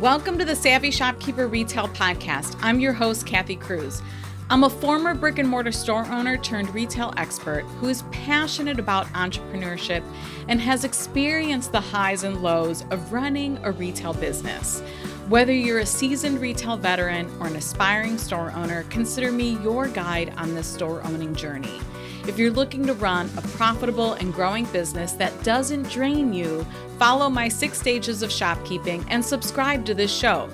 Welcome to the Savvy Shopkeeper Retail Podcast. I'm your host, Kathy Cruz. I'm a former brick and mortar store owner turned retail expert who is passionate about entrepreneurship and has experienced the highs and lows of running a retail business. Whether you're a seasoned retail veteran or an aspiring store owner, consider me your guide on this store owning journey. If you're looking to run a profitable and growing business that doesn't drain you, follow my 6 stages of shopkeeping and subscribe to this show.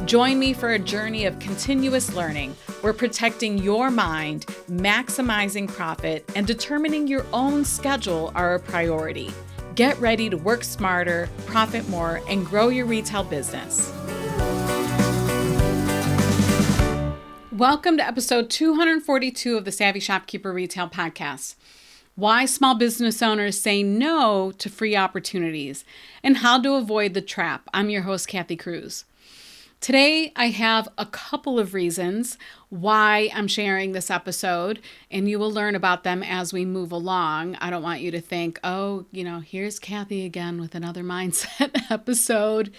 Join me for a journey of continuous learning where protecting your mind, maximizing profit, and determining your own schedule are a priority. Get ready to work smarter, profit more, and grow your retail business. Welcome to episode 242 of the Savvy Shopkeeper Retail Podcast. Why small business owners say no to free opportunities and how to avoid the trap. I'm your host, Kathy Cruz. Today, I have a couple of reasons why I'm sharing this episode, and you will learn about them as we move along. I don't want you to think, here's Kathy again with another mindset episode.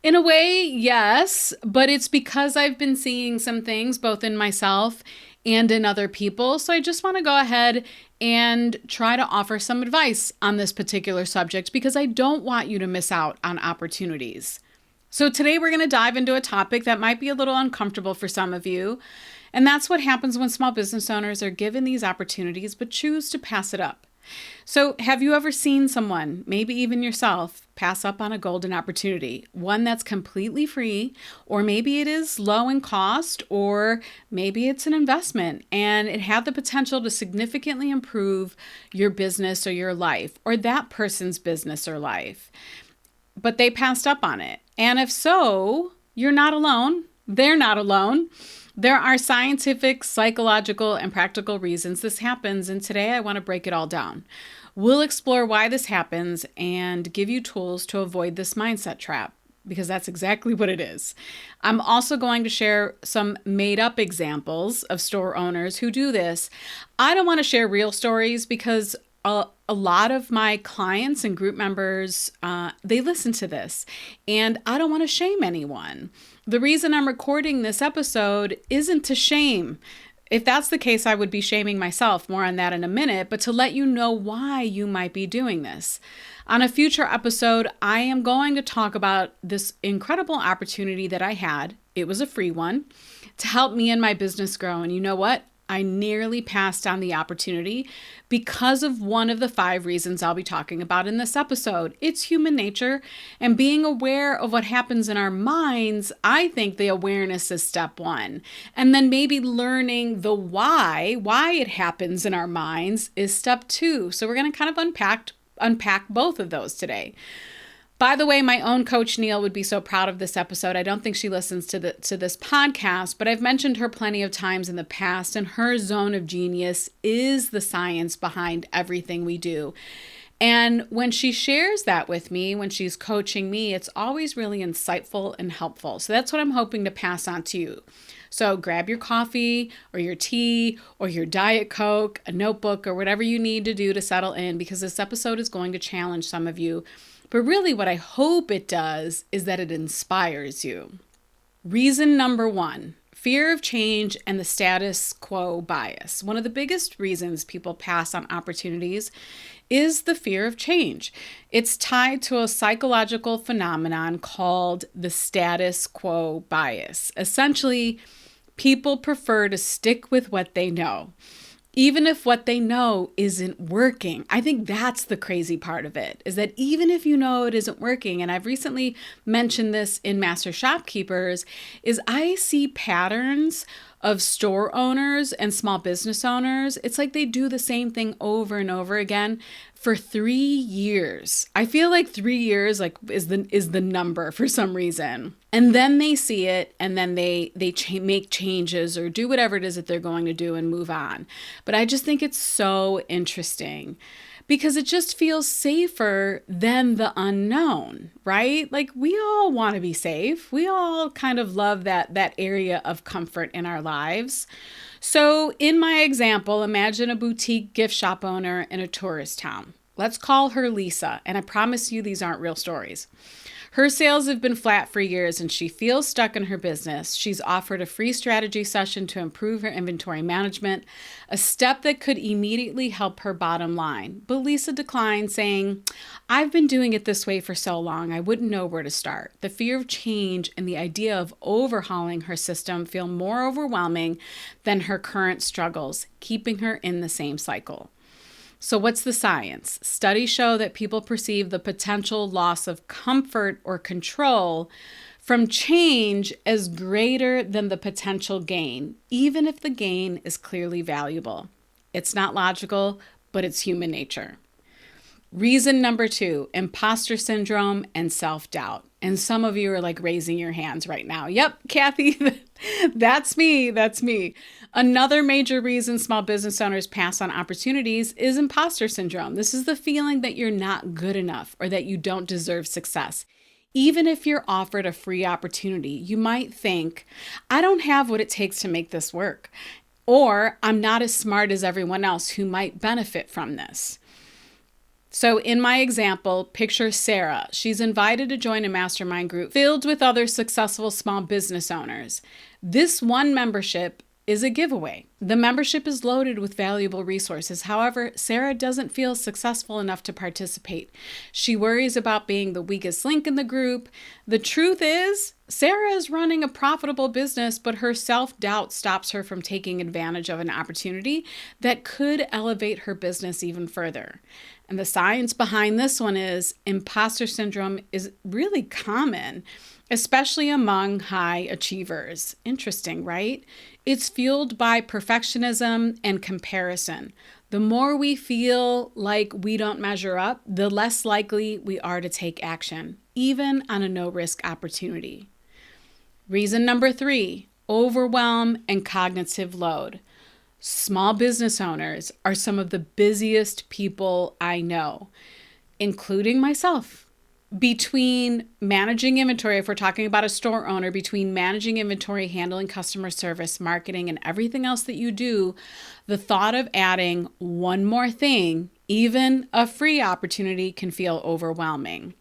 In a way, yes, but it's because I've been seeing some things both in myself and in other people. So I just want to go ahead and try to offer some advice on this particular subject because I don't want you to miss out on opportunities. So today we're going to dive into a topic that might be a little uncomfortable for some of you. And that's what happens when small business owners are given these opportunities but choose to pass it up. So have you ever seen someone, maybe even yourself, pass up on a golden opportunity, one that's completely free, or maybe it is low in cost, or maybe it's an investment and it had the potential to significantly improve your business or your life, or that person's business or life, but they passed up on it? And if so, you're not alone. They're not alone. There are scientific, psychological, and practical reasons this happens, and today I want to break it all down. We'll explore why this happens and give you tools to avoid this mindset trap, because that's exactly what it is. I'm also going to share some made-up examples of store owners who do this. I don't want to share real stories because a lot of my clients and group members, they listen to this, and I don't want to shame anyone. The reason I'm recording this episode isn't to shame. If that's the case, I would be shaming myself. More on that in a minute, but to let you know why you might be doing this. On a future episode, I am going to talk about this incredible opportunity that I had. It was a free one to help me and my business grow. And you know what? I nearly passed on the opportunity because of one of the 5 reasons I'll be talking about in this episode. It's human nature, and being aware of what happens in our minds, I think the awareness is step 1. And then maybe learning the why it happens in our minds is step 2. So we're going to kind of unpack both of those today. By the way, my own coach, Neil, would be so proud of this episode. I don't think she listens to this podcast, but I've mentioned her plenty of times in the past, and her zone of genius is the science behind everything we do. And when she shares that with me, when she's coaching me, it's always really insightful and helpful. So that's what I'm hoping to pass on to you. So grab your coffee or your tea or your Diet Coke, a notebook, or whatever you need to do to settle in, because this episode is going to challenge some of you. But really what I hope it does is that it inspires you. Reason number 1, fear of change and the status quo bias. One of the biggest reasons people pass on opportunities is the fear of change. It's tied to a psychological phenomenon called the status quo bias. Essentially, people prefer to stick with what they know, even if what they know isn't working. I think that's the crazy part of it, is that even if you know it isn't working, and I've recently mentioned this in Master Shopkeepers, is I see patterns of store owners and small business owners. It's like they do the same thing over and over again for 3 years. I feel like 3 years is the number for some reason. And then they see it, and then they make changes or do whatever it is that they're going to do and move on. But I just think it's so interesting because it just feels safer than the unknown, right? Like we all want to be safe. We all kind of love that area of comfort in our lives. So in my example, imagine a boutique gift shop owner in a tourist town. Let's call her Lisa, and I promise you these aren't real stories. Her sales have been flat for years and she feels stuck in her business. She's offered a free strategy session to improve her inventory management, a step that could immediately help her bottom line. But Lisa declined, saying, "I've been doing it this way for so long, I wouldn't know where to start." The fear of change and the idea of overhauling her system feel more overwhelming than her current struggles, keeping her in the same cycle. So what's the science? Studies show that people perceive the potential loss of comfort or control from change as greater than the potential gain, even if the gain is clearly valuable. It's not logical, but it's human nature. Reason number 2, imposter syndrome and self-doubt. And some of you are like raising your hands right now. Yep, Kathy, that's me. Another major reason small business owners pass on opportunities is imposter syndrome. This is the feeling that you're not good enough or that you don't deserve success. Even if you're offered a free opportunity, you might think, I don't have what it takes to make this work, or I'm not as smart as everyone else who might benefit from this. So in my example, picture Sarah. She's invited to join a mastermind group filled with other successful small business owners. This one membership is a giveaway. The membership is loaded with valuable resources. However, Sarah doesn't feel successful enough to participate. She worries about being the weakest link in the group. The truth is, Sarah is running a profitable business, but her self-doubt stops her from taking advantage of an opportunity that could elevate her business even further. And the science behind this one is imposter syndrome is really common, especially among high achievers. Interesting, right? It's fueled by perfectionism and comparison. The more we feel like we don't measure up, the less likely we are to take action, even on a no-risk opportunity. Reason number 3, overwhelm and cognitive load. Small business owners are some of the busiest people I know, including myself. Between managing inventory, if we're talking about a store owner, between managing inventory, handling customer service, marketing, and everything else that you do, the thought of adding one more thing, even a free opportunity, can feel overwhelming.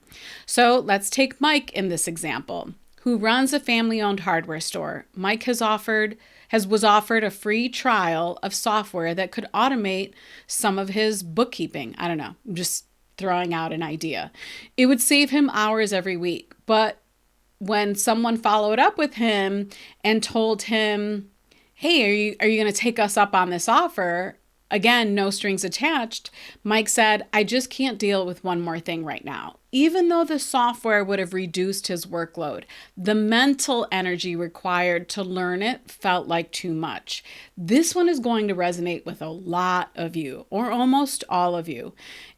So let's take Mike in this example, who runs a family-owned hardware store. Mike was offered a free trial of software that could automate some of his bookkeeping. I don't know, just throwing out an idea. It would save him hours every week. But when someone followed up with him and told him, hey, are you going to take us up on this offer? Again, no strings attached. Mike said, I just can't deal with one more thing right now. Even though the software would have reduced his workload, the mental energy required to learn it felt like too much. This one is going to resonate with a lot of you, or almost all of you.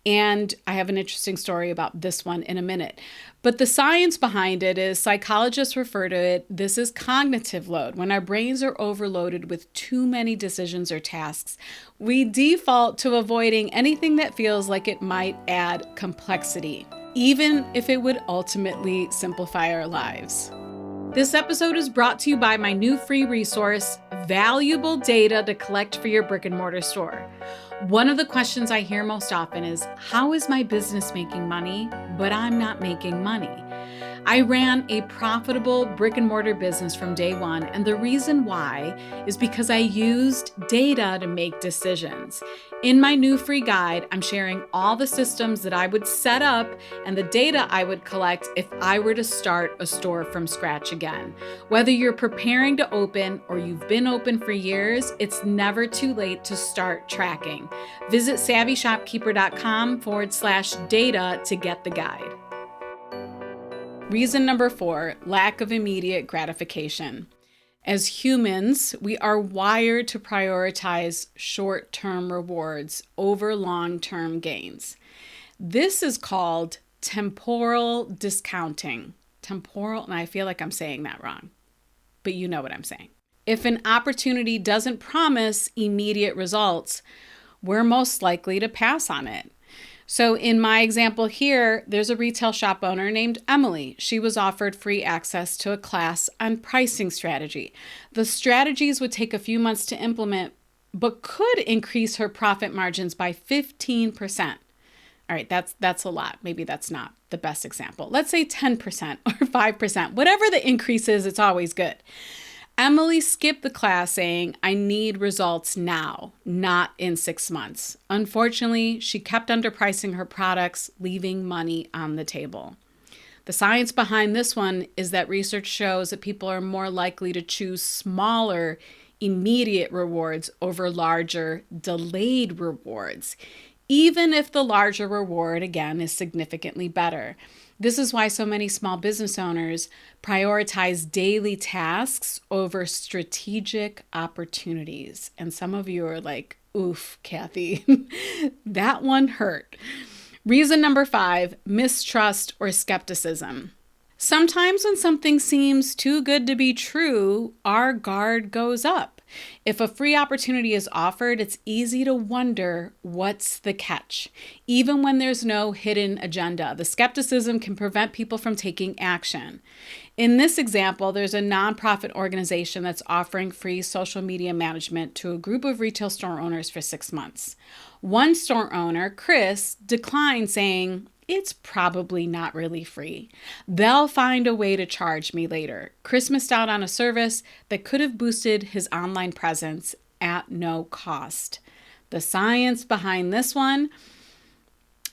And I have an interesting story about this one in a minute. But the science behind it is psychologists refer to it, this is cognitive load. When our brains are overloaded with too many decisions or tasks, we default to avoiding anything that feels like it might add complexity, even if it would ultimately simplify our lives. This episode is brought to you by my new free resource, Valuable Data to Collect for Your Brick and Mortar Store. One of the questions I hear most often is, how is my business making money, but I'm not making money? I ran a profitable brick and mortar business from day one, and the reason why is because I used data to make decisions. In my new free guide, I'm sharing all the systems that I would set up and the data I would collect if I were to start a store from scratch again. Whether you're preparing to open or you've been open for years, it's never too late to start tracking. Visit savvyshopkeeper.com/data to get the guide. Reason number 4, lack of immediate gratification. As humans, we are wired to prioritize short-term rewards over long-term gains. This is called temporal discounting. Temporal, and I feel like I'm saying that wrong, but you know what I'm saying. If an opportunity doesn't promise immediate results, we're most likely to pass on it. So in my example here, there's a retail shop owner named Emily. She was offered free access to a class on pricing strategy. The strategies would take a few months to implement, but could increase her profit margins by 15%. All right, that's a lot. Maybe that's not the best example. Let's say 10% or 5%. Whatever the increase is, it's always good. Emily skipped the class saying, I need results now, not in 6 months. Unfortunately, she kept underpricing her products, leaving money on the table. The science behind this one is that research shows that people are more likely to choose smaller, immediate rewards over larger, delayed rewards, even if the larger reward, again, is significantly better. This is why so many small business owners prioritize daily tasks over strategic opportunities. And some of you are like, oof, Kathy, that one hurt. Reason number 5, mistrust or skepticism. Sometimes when something seems too good to be true, our guard goes up. If a free opportunity is offered, it's easy to wonder what's the catch. Even when there's no hidden agenda, the skepticism can prevent people from taking action. In this example, there's a nonprofit organization that's offering free social media management to a group of retail store owners for 6 months. One store owner, Chris, declined, saying, it's probably not really free. They'll find a way to charge me later. Chris missed out on a service that could have boosted his online presence at no cost. The science behind this one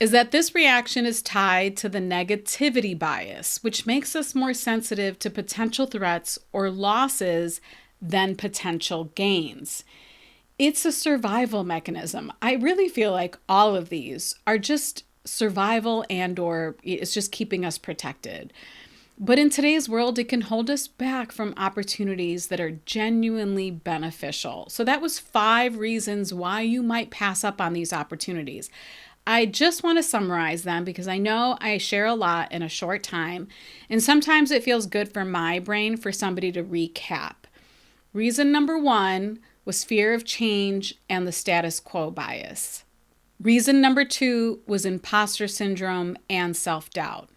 is that this reaction is tied to the negativity bias, which makes us more sensitive to potential threats or losses than potential gains. It's a survival mechanism. I really feel like all of these are just survival or it's just keeping us protected. But in today's world, it can hold us back from opportunities that are genuinely beneficial. So that was 5 reasons why you might pass up on these opportunities. I just want to summarize them because I know I share a lot in a short time, and sometimes it feels good for my brain for somebody to recap. Reason number 1 was fear of change and the status quo bias. Reason number 2 was imposter syndrome and self-doubt.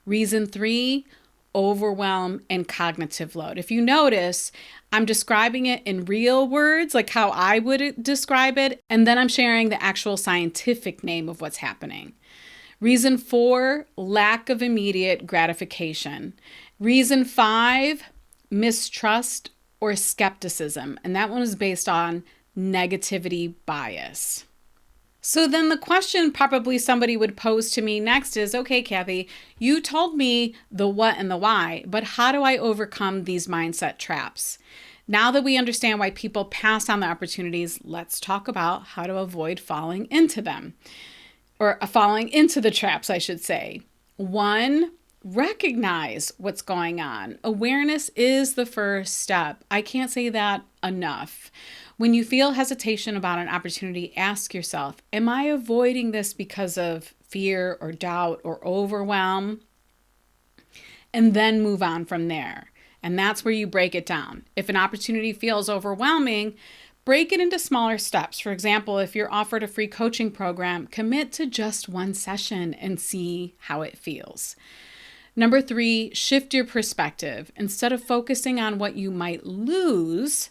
Reason 3, overwhelm and cognitive load. If you notice, I'm describing it in real words, like how I would describe it, and then I'm sharing the actual scientific name of what's happening. Reason 4, lack of immediate gratification. Reason 5, mistrust or skepticism, and that one is based on negativity bias. So then the question probably somebody would pose to me next is, okay, Kathy, you told me the what and the why, but how do I overcome these mindset traps? Now that we understand why people pass on the opportunities, let's talk about how to avoid falling into them, or falling into the traps, I should say. 1, recognize what's going on. Awareness is the first step. I can't say that enough. When you feel hesitation about an opportunity, ask yourself, am I avoiding this because of fear or doubt or overwhelm? And then move on from there. And that's where you break it down. If an opportunity feels overwhelming, break it into smaller steps. For example, if you're offered a free coaching program, commit to just 1 session and see how it feels. Number 3, shift your perspective. Instead of focusing on what you might lose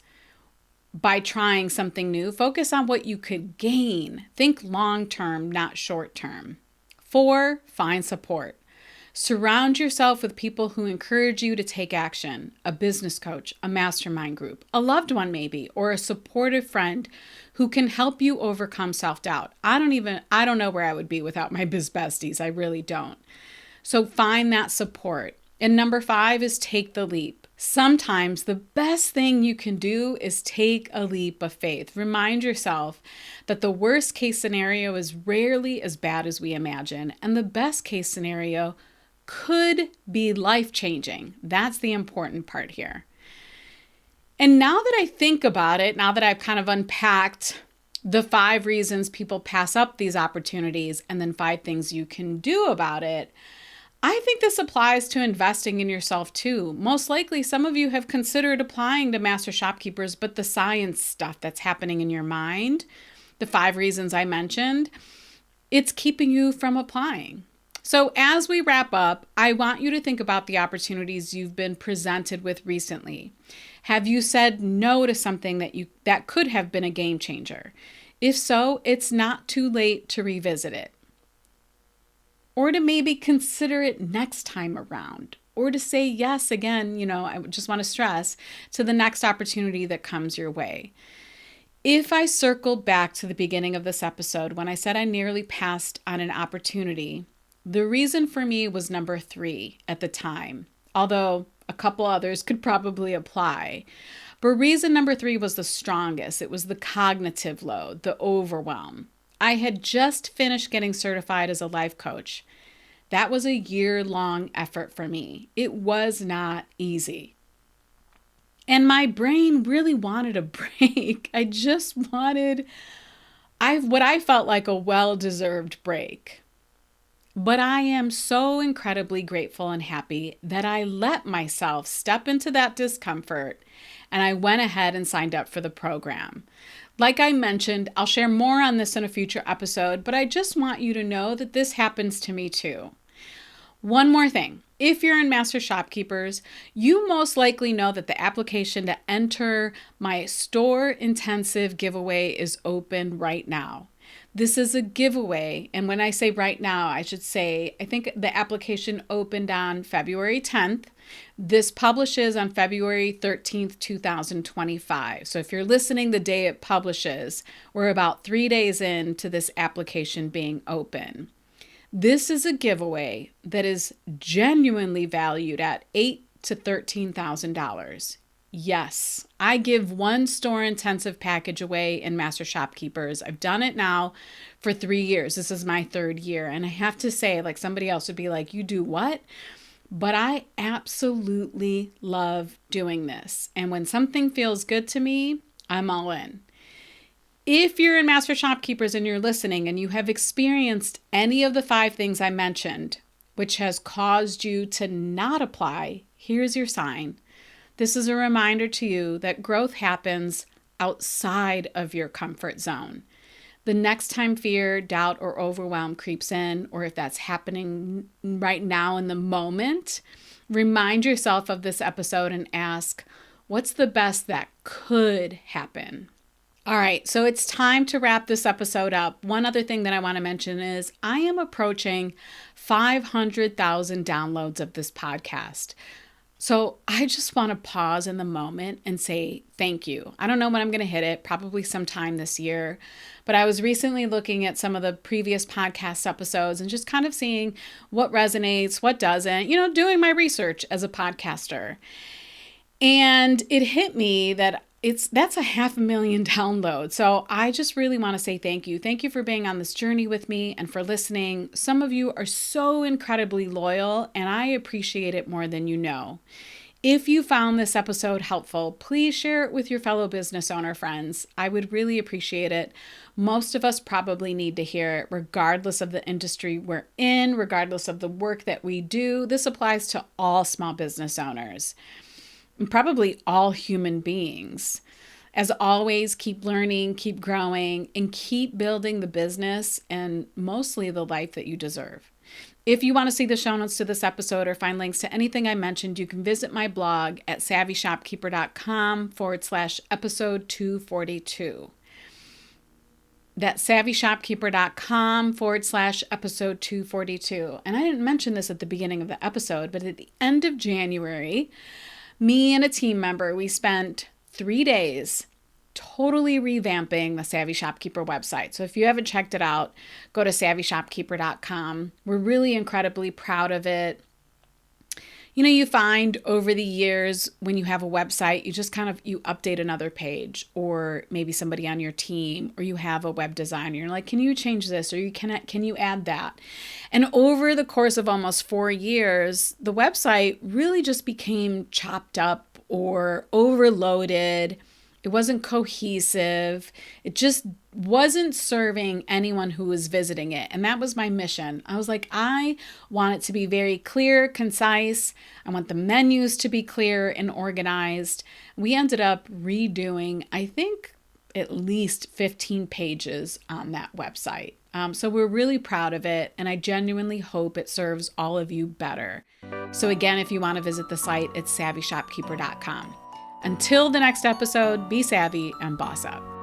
by trying something new, focus on what you could gain. Think long-term, not short-term. 4, find support. Surround yourself with people who encourage you to take action. A business coach, a mastermind group, a loved one maybe, or a supportive friend who can help you overcome self-doubt. I don't know where I would be without my biz besties. I really don't. So find that support. And number 5 is take the leap. Sometimes the best thing you can do is take a leap of faith. Remind yourself that the worst case scenario is rarely as bad as we imagine, and the best case scenario could be life-changing. That's the important part here. And now that I think about it, now that I've kind of unpacked the 5 reasons people pass up these opportunities and then 5 things you can do about it, I think this applies to investing in yourself too. Most likely, some of you have considered applying to Master Shopkeepers, but the science stuff that's happening in your mind, the 5 reasons I mentioned, it's keeping you from applying. So as we wrap up, I want you to think about the opportunities you've been presented with recently. Have you said no to something that could have been a game changer? If so, it's not too late to revisit it. or to maybe consider it next time around, or to say yes again, I just want to stress, to the next opportunity that comes your way. If I circle back to the beginning of this episode when I said I nearly passed on an opportunity, the reason for me was number 3 at the time, although a couple others could probably apply. But reason number 3 was the strongest. It was the cognitive load, the overwhelm. I had just finished getting certified as a life coach. That was a year-long effort for me. It was not easy. And my brain really wanted a break. I just wanted what I felt like a well-deserved break. But I am so incredibly grateful and happy that I let myself step into that discomfort and I went ahead and signed up for the program. Like I mentioned, I'll share more on this in a future episode, but I just want you to know that this happens to me too. One more thing. If you're in Master Shopkeepers, you most likely know that the application to enter my store intensive giveaway is open right now. This is a giveaway, and when I say right now, I should say, I think the application opened on February 10th. This publishes on February 13th, 2025. So if you're listening the day it publishes, we're about 3 days into this application being open. This is a giveaway that is genuinely valued at $8,000 to $13,000. Yes, I give one store intensive package away in Master Shopkeepers. I've done it now for 3 years. This is my 3rd year. And I have to say, like somebody else would be like, you do what? But I absolutely love doing this. And when something feels good to me, I'm all in. If you're in Master Shopkeepers and you're listening and you have experienced any of the 5 things I mentioned, which has caused you to not apply, here's your sign. This is a reminder to you that growth happens outside of your comfort zone. The next time fear, doubt, or overwhelm creeps in, or if that's happening right now in the moment, remind yourself of this episode and ask, what's the best that could happen? All right, so it's time to wrap this episode up. One other thing that I want to mention is I am approaching 500,000 downloads of this podcast. So I just want to pause in the moment and say thank you. I don't know when I'm going to hit it, probably sometime this year. But I was recently looking at some of the previous podcast episodes and just kind of seeing what resonates, what doesn't, doing my research as a podcaster. And it hit me that that's 500,000 downloads. So I just really want to say thank you. Thank you for being on this journey with me and for listening. Some of you are so incredibly loyal, and I appreciate it more than you know. If you found this episode helpful, please share it with your fellow business owner friends. I would really appreciate it. Most of us probably need to hear it, regardless of the industry we're in, regardless of the work that we do. This applies to all small business owners. And probably all human beings. As always, keep learning, keep growing, and keep building the business and mostly the life that you deserve. If you want to see the show notes to this episode or find links to anything I mentioned, you can visit my blog at savvyshopkeeper.com/episode 242. That's savvyshopkeeper.com/episode 242. And I didn't mention this at the beginning of the episode, but at the end of January, me and a team member, we spent 3 days totally revamping the Savvy Shopkeeper website. So if you haven't checked it out, go to savvyshopkeeper.com. We're really incredibly proud of it. You find over the years when you have a website, you just you update another page, or maybe somebody on your team, or you have a web designer. You're like, can you change this? Or can you add that? And over the course of almost 4 years, the website really just became chopped up or overloaded. It wasn't cohesive. It just wasn't serving anyone who was visiting it. And that was my mission. I was like, I want it to be very clear, concise. I want the menus to be clear and organized. We ended up redoing, I think, at least 15 pages on that website. So we're really proud of it. And I genuinely hope it serves all of you better. So again, if you want to visit the site, it's savvyshopkeeper.com. Until the next episode, be savvy and boss up.